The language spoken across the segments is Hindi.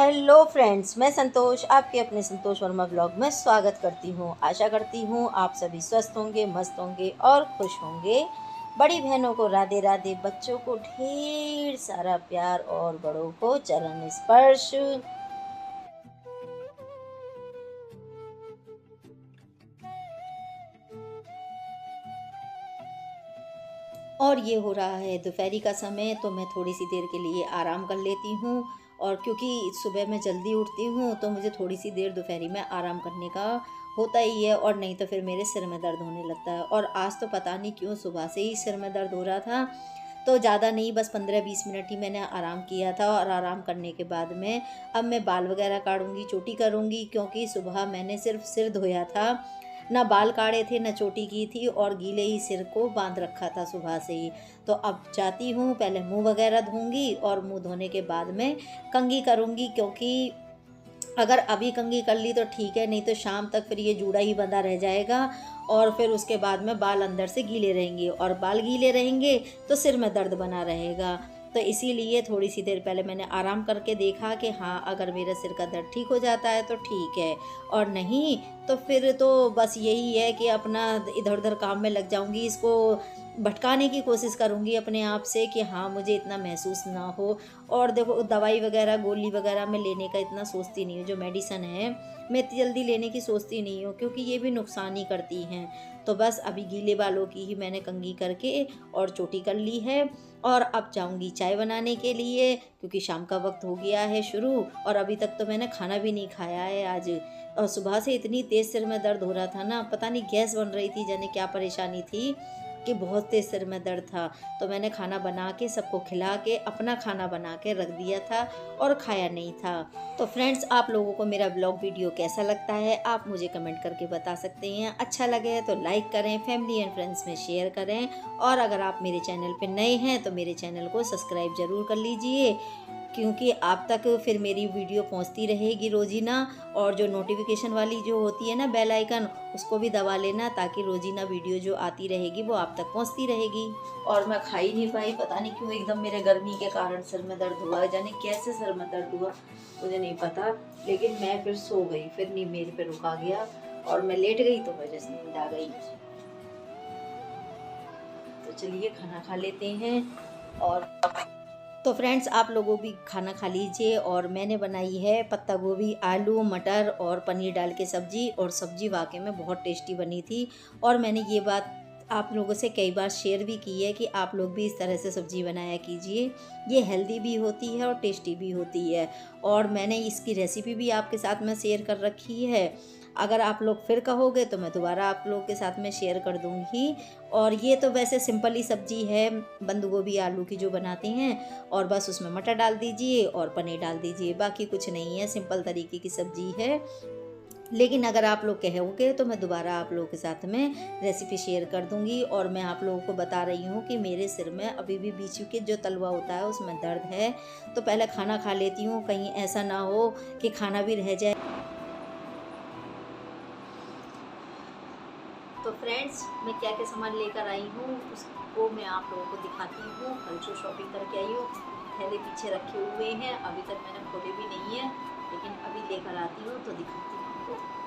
हेलो फ्रेंड्स, मैं संतोष आपके अपने संतोष वर्मा ब्लॉग में स्वागत करती हूँ। आशा करती हूँ आप सभी स्वस्थ होंगे, मस्त होंगे और खुश होंगे। बड़ी बहनों को राधे राधे, बच्चों को ढेर सारा प्यार और बड़ों को चरण स्पर्श। और ये हो रहा है दोपहरी का समय, तो मैं थोड़ी सी देर के लिए आराम कर लेती हूँ। और क्योंकि सुबह मैं जल्दी उठती हूँ तो मुझे थोड़ी सी देर दोपहरी में आराम करने का होता ही है, और नहीं तो फिर मेरे सिर में दर्द होने लगता है। और आज तो पता नहीं क्यों सुबह से ही सिर में दर्द हो रहा था। तो ज़्यादा नहीं, बस 15-20 मिनट ही मैंने आराम किया था। और आराम करने के बाद में अब मैं बाल वगैरह काटूंगी, चोटी करूँगी, क्योंकि सुबह मैंने सिर्फ सिर धोया था, ना बाल काढ़े थे, ना चोटी की थी, और गीले ही सिर को बांध रखा था सुबह से ही। तो अब जाती हूँ, पहले मुंह वगैरह धोऊंगी और मुंह धोने के बाद में कंघी करूँगी, क्योंकि अगर अभी कंघी कर ली तो ठीक है, नहीं तो शाम तक फिर ये जूड़ा ही बंधा रह जाएगा। और फिर उसके बाद में बाल अंदर से गीले रहेंगे, और बाल गीले रहेंगे तो सिर में दर्द बना रहेगा। तो इसीलिए थोड़ी सी देर पहले मैंने आराम करके देखा कि हाँ, अगर मेरा सिर का दर्द ठीक हो जाता है तो ठीक है, और नहीं तो फिर तो बस यही है कि अपना इधर उधर काम में लग जाऊंगी। इसको भटकाने की कोशिश करूंगी अपने आप से कि हाँ, मुझे इतना महसूस ना हो। और देखो, दवाई वगैरह गोली वगैरह मैं लेने का इतना सोचती नहीं हूँ। जो मेडिसन है मैं इतनी जल्दी लेने की सोचती नहीं हूँ, क्योंकि ये भी नुकसान ही करती हैं। तो बस अभी गीले बालों की ही मैंने कंघी करके और चोटी कर ली है। और अब जाऊंगी चाय बनाने के लिए, क्योंकि शाम का वक्त हो गया है शुरू, और अभी तक तो मैंने खाना भी नहीं खाया है आज। और सुबह से इतनी तेज़ सिर में दर्द हो रहा था ना, पता नहीं गैस बन रही थी, जाने क्या परेशानी थी कि बहुत तेज़ सिर में दर्द था। तो मैंने खाना बना के सबको खिला के अपना खाना बना के रख दिया था, और खाया नहीं था। तो फ्रेंड्स, आप लोगों को मेरा ब्लॉग वीडियो कैसा लगता है आप मुझे कमेंट करके बता सकते हैं। अच्छा लगे तो लाइक करें, फैमिली एंड फ्रेंड्स में शेयर करें। और अगर आप मेरे चैनल पर नए हैं तो मेरे चैनल को सब्सक्राइब ज़रूर कर लीजिए, क्योंकि आप तक फिर मेरी वीडियो पहुंचती रहेगी रोज़ाना। और जो नोटिफिकेशन वाली जो होती है ना, बेल आइकन, उसको भी दबा लेना, ताकि रोज़ाना वीडियो जो आती रहेगी वो आप तक पहुंचती रहेगी। और मैं खा ही नहीं पाई, पता नहीं क्यों, एकदम मेरे गर्मी के कारण सिर में दर्द हुआ, जाने कैसे सिर में दर्द हुआ मुझे नहीं पता। लेकिन मैं फिर सो गई, फिर नहीं मेरे पे रुका गया, और मैं लेट गई तो वजह से नींद आ गई। तो चलिए खाना खा लेते हैं। और तो फ्रेंड्स, आप लोगों भी खाना खा लीजिए। और मैंने बनाई है पत्ता गोभी, आलू, मटर और पनीर डाल के सब्ज़ी, और सब्ज़ी वाकई में बहुत टेस्टी बनी थी। और मैंने ये बात आप लोगों से कई बार शेयर भी की है कि आप लोग भी इस तरह से सब्ज़ी बनाया कीजिए। ये हेल्दी भी होती है और टेस्टी भी होती है। और मैंने इसकी रेसिपी भी आपके साथ में शेयर कर रखी है। अगर आप लोग फिर कहोगे तो मैं दोबारा आप लोगों के साथ में शेयर कर दूँगी। और ये तो वैसे सिंपल ही सब्ज़ी है, बंद गोभी आलू की जो बनाते हैं, और बस उसमें मटर डाल दीजिए और पनीर डाल दीजिए, बाकी कुछ नहीं है, सिंपल तरीके की सब्ज़ी है। लेकिन अगर आप लोग कहोगे तो मैं दोबारा आप लोगों के साथ में रेसिपी शेयर कर दूंगी। और मैं आप लोगों को बता रही हूँ कि मेरे सिर में अभी भी बीच के जो तलवा होता है उसमें दर्द है। तो पहले खाना खा लेती हूँ, कहीं ऐसा ना हो कि खाना भी रह जाए। तो फ्रेंड्स, मैं क्या क्या सामान लेकर आई हूँ उसको मैं आप लोगों को दिखाती हूँ। कल जो शॉपिंग करके आई हूँ, थैले पीछे रखे हुए हैं, अभी तक मैंने खोले भी नहीं है, लेकिन अभी लेकर आती हूँ तो दिखाती हूँ आपको।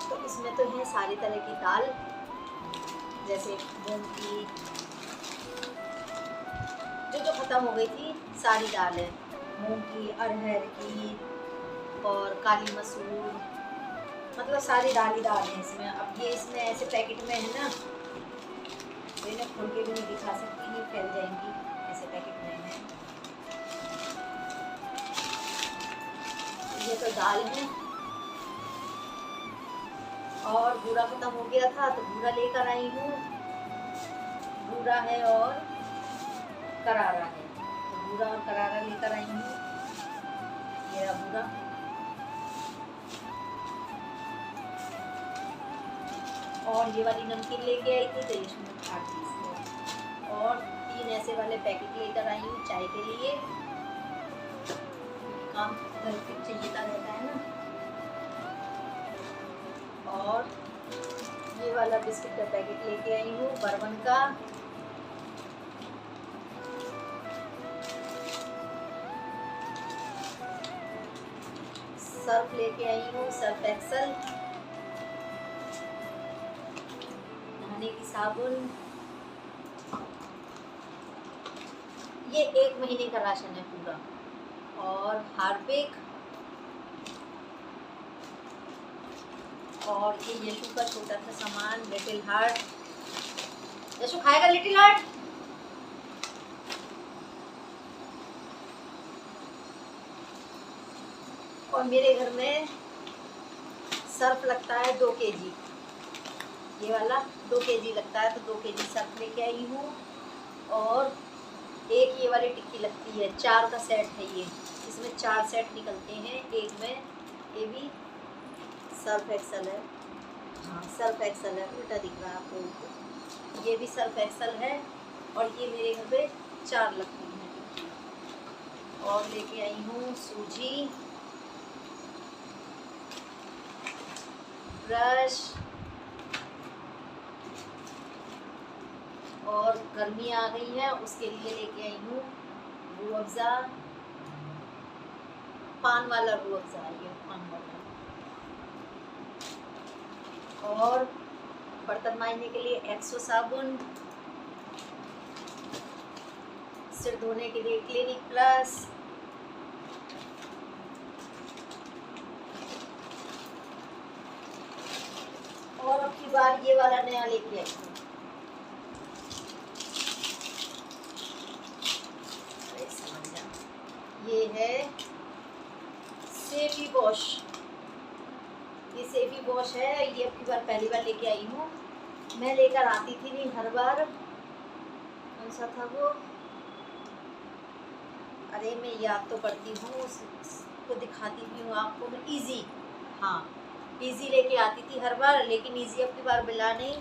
तो इसमें तो है सारी तरह की दाल, जैसे मूंग की, जो जो ख़त्म हो गई थी सारी दाल है। मूंग की, अरहर की और काली मसूर, मतलब सारी दाल ही दाल है इसमें। अब ये इसमें ऐसे पैकेट में है ना, तो इन्हें खोल के भी नहीं दिखा सकती, नहीं फैल जाएंगी से पैकेट में है। ये तो दाल है और बूरा खत्म हो गया था तो बूरा लेकर आई हूँ। बूरा है और करारा है, तो बूरा और करारा लेकर आई हूँ। ये रहा बूरा। और ये वाली नमकीन लेके आई थी तो इसमें काट दी इसको। और 3 ऐसे वाले पैकेट लेकर आई हूँ चाय के लिए, काम घर पे चाहिए रहता है ना। और ये वाला बिस्किट का पैकेट लेके आई हूँ बर्बन का। सर्फ लेके आई हूँ, सर्फ एक्सल। नहाने की साबुन, ये 1 महीने का राशन है पूरा। और हार्पिक, और ये यशु का छोटा सा सामान लिटिल हार्ट। यशु खाएगा लिटिल हार्ट? और मेरे घर में सर्फ लगता है 2 kg, ये वाला 2 kg लगता है, तो 2 kg सर्फ लेके आई हूँ। और एक ये वाली टिक्की लगती है, 4 का सेट है ये, इसमें 4 सेट निकलते हैं एक में। ये भी सर्फ एक्सल है, हाँ सर्फ एक्सल है, उल्टा दिख रहा है आपको। ये भी सर्फ एक्सल है और ये मेरे घर पे 4 लगती हैं टिक्की। और लेके आई हूँ सूजी, ब्रश, और गर्मी आ गई है उसके लिए लेके आई हूँ रूह अफ़ज़ा, पान वाला रूह अफ़ज़ा, ये पान वाला। और बर्तन मांजने के लिए एक्सो साबुन, सिर धोने के लिए क्लिनिक प्लस, और अब की बार ये वाला नया लेके आई हूँ। ये है सेफी वॉश, ये सेफी वॉश है, ये अब की बार पहली बार लेके आई हूँ। मैं लेकर आती थी नहीं हर बार, कौन सा था वो, अरे मैं याद तो करती हूँ, उसको दिखाती भी हूँ आपको मैं। इजी, हाँ इजी लेके आती थी हर बार, लेकिन इजी अब की बार मिला नहीं।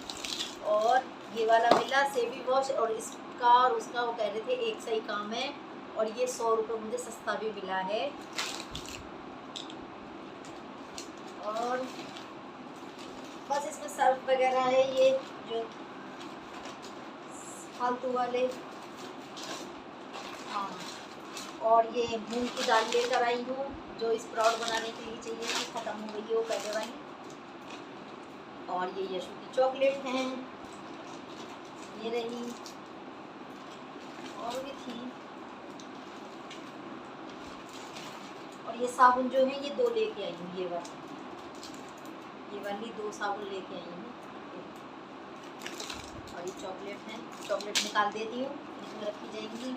और ये वाला मिला सेफी वॉश, और इसका और उसका वो कह रहे थे एक सही काम है, और ये 100 रुपये मुझे सस्ता भी मिला है। और बस इसमें सर्फ वगैरह है, ये जो फालतू वाले, हाँ। और ये मूंग की दाल लेकर आई हूँ जो स्प्राउट बनाने के लिए चाहिए थी, ख़त्म हो गई है वो पहले वाली। और ये यशु की चॉकलेट हैं, ये रही, और भी थी। और ये साबुन जो है ये 2 लेके आई हूँ, ये वाली 2 साबुन लेके आई हूँ। और ये चॉकलेट है, चॉकलेट निकाल देती हूँ, इसमें रखी जाएगी।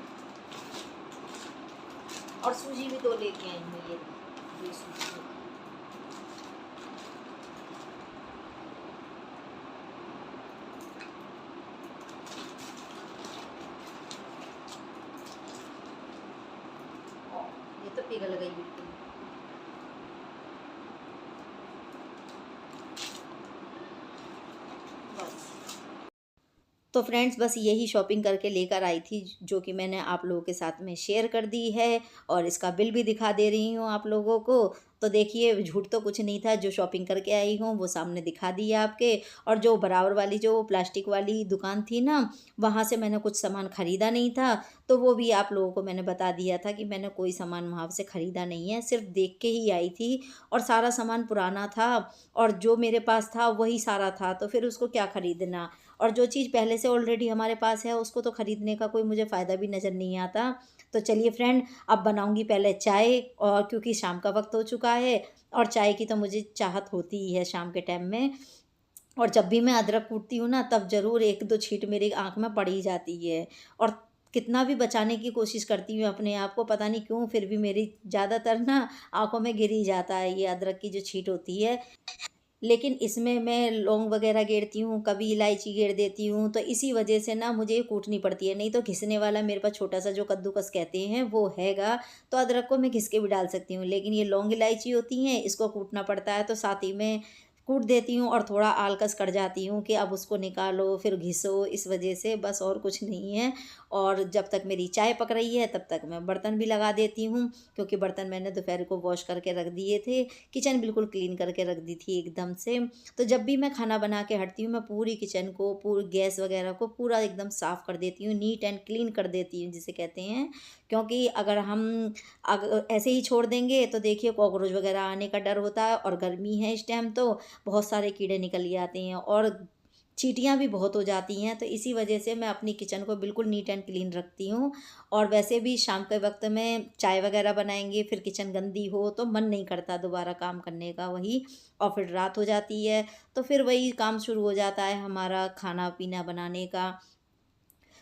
और सूजी भी 2 लेके आई हूँ, ये सूजी। ये तो पिघल गई बिल्कुल। तो फ्रेंड्स बस यही शॉपिंग करके लेकर आई थी, जो कि मैंने आप लोगों के साथ में शेयर कर दी है, और इसका बिल भी दिखा दे रही हूँ आप लोगों को। तो देखिए झूठ तो कुछ नहीं था, जो शॉपिंग करके आई हूँ वो सामने दिखा दी है आपके। और जो बराबर वाली जो प्लास्टिक वाली दुकान थी ना, वहाँ से मैंने कुछ सामान ख़रीदा नहीं था, तो वो भी आप लोगों को मैंने बता दिया था कि मैंने कोई सामान वहाँ से ख़रीदा नहीं है, सिर्फ देख के ही आई थी। और सारा सामान पुराना था, और जो मेरे पास था वही सारा था, तो फिर उसको क्या ख़रीदना। और जो चीज़ पहले से ऑलरेडी हमारे पास है उसको तो ख़रीदने का कोई मुझे फ़ायदा भी नज़र नहीं आता। तो चलिए फ्रेंड, अब बनाऊंगी पहले चाय, और क्योंकि शाम का वक्त हो चुका है, और चाय की तो मुझे चाहत होती ही है शाम के टाइम में। और जब भी मैं अदरक कूटती हूँ ना, तब ज़रूर 1-2 छींट मेरी आँख में पड़ ही जाती है। और कितना भी बचाने की कोशिश करती हूँ अपने आप को, पता नहीं क्यों फिर भी मेरी ज़्यादातर ना आँखों में गिर ही जाता है ये अदरक की जो छींट होती है। लेकिन इसमें मैं लौंग वगैरह गेरती हूँ, कभी इलायची गेर देती हूँ, तो इसी वजह से ना मुझे ये कूटनी पड़ती है। नहीं तो घिसने वाला मेरे पास छोटा-सा जो कद्दूकस कहते हैं वो हैगा, तो अदरक को मैं घिस के भी डाल सकती हूँ। लेकिन ये लौंग इलायची होती हैं, इसको कूटना पड़ता है, तो साथ ही में कूट देती हूँ और थोड़ा आलकस कर जाती हूँ कि अब उसको निकालो, फिर घिसो, इस वजह से बस और कुछ नहीं है। और जब तक मेरी चाय पक रही है, तब तक मैं बर्तन भी लगा देती हूँ, क्योंकि बर्तन मैंने दोपहर को वॉश करके रख दिए थे। किचन बिल्कुल क्लीन करके रख दी थी एकदम से। तो जब भी मैं खाना बना के हटती हूँ, मैं पूरी किचन को, पूरी गैस वगैरह को पूरा एकदम साफ़ कर देती हूँ, नीट एंड क्लीन कर देती हूँ जिसे कहते हैं। क्योंकि अगर हम ऐसे ही छोड़ देंगे तो देखिए कॉकरोच वगैरह आने का डर होता है, और गर्मी है इस टाइम तो बहुत सारे कीड़े निकल के आते हैं और चींटियाँ भी बहुत हो जाती हैं। तो इसी वजह से मैं अपनी किचन को बिल्कुल नीट एंड क्लीन रखती हूँ। और वैसे भी शाम के वक़्त में चाय वगैरह बनाएँगे, फिर किचन गंदी हो तो मन नहीं करता दोबारा काम करने का वही, और फिर रात हो जाती है, तो फिर वही काम शुरू हो जाता है हमारा खाना-पीना बनाने का।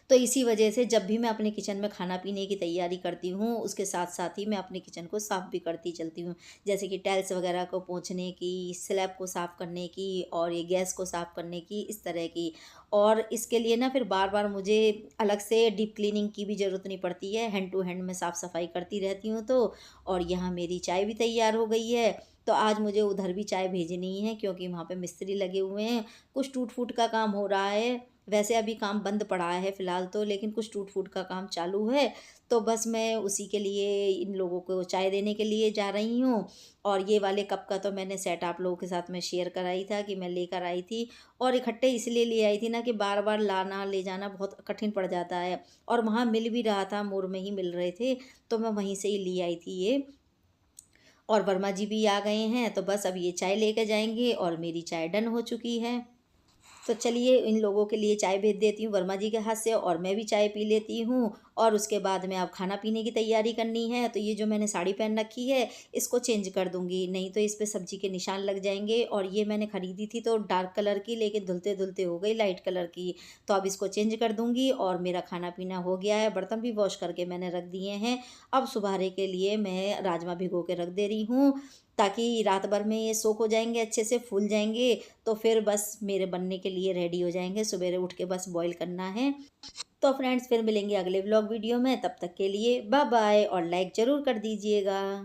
तो इसी वजह से जब भी मैं अपने किचन में खाना-पीने की तैयारी करती हूँ, उसके साथ-साथ ही मैं अपने किचन को साफ़ भी करती चलती हूँ। जैसे कि टाइल्स वगैरह को पोंछने की, स्लैब को साफ़ करने की और ये गैस को साफ़ करने की, इस तरह की। और इसके लिए ना फिर बार-बार मुझे अलग से डीप क्लीनिंग की भी ज़रूरत नहीं पड़ती है, हैंड टू हैंड मैं साफ़-सफ़ाई करती रहती हूँ तो। और यहाँ मेरी चाय भी तैयार हो गई है, तो आज मुझे उधर भी चाय भेजनी है क्योंकि वहाँ पे मिस्त्री लगे हुए हैं, कुछ टूट-फूट का काम हो रहा है। वैसे अभी काम बंद पड़ा है फ़िलहाल तो, लेकिन कुछ टूट-फूट का काम चालू है, तो बस मैं उसी के लिए इन लोगों को चाय देने के लिए जा रही हूँ। और ये वाले कप का तो मैंने सेट आप लोगों के साथ में शेयर करा ही था कि मैं लेकर आई थी, और इकट्ठे इसलिए ले आई थी ना कि बार-बार लाना, ले जाना बहुत कठिन पड़ जाता है, और वहाँ मिल भी रहा था, मोड़ में ही मिल रहे थे, तो मैं वहीं से ही ले आई थी ये। और वर्मा जी भी आ गए हैं, तो बस अब ये चाय लेके जाएँगे और मेरी चाय डन हो चुकी है। तो चलिए इन लोगों के लिए चाय भेज देती हूँ वर्मा जी के हाथ से, और मैं भी चाय पी लेती हूँ। और उसके बाद में अब खाना-पीने की तैयारी करनी है, तो ये जो मैंने साड़ी पहन रखी है, इसको चेंज कर दूँगी, नहीं तो इस पे सब्ज़ी के निशान लग जाएँगे। और ये मैंने खरीदी थी तो डार्क कलर की, लेकिन धुलते-धुलते हो गई लाइट कलर की, तो अब इसको चेंज कर दूँगी। और मेरा खाना-पीना हो गया है, बर्तन भी वॉश करके मैंने रख दिए हैं। अब सुबह के लिए मैं राजमा भिगो के रख दे रही हूँ, ताकि रात भर में ये सोख हो जाएँगे, अच्छे से फूल जाएँगे, तो फिर बस मेरे बनने के लिए रेडी हो जाएँगे, सवेरे उठ के बस बॉयल करना है। तो फ्रेंड्स फिर मिलेंगे अगले व्लॉग वीडियो में, तब तक के लिए बाय बाय, और लाइक ज़रूर कर दीजिएगा।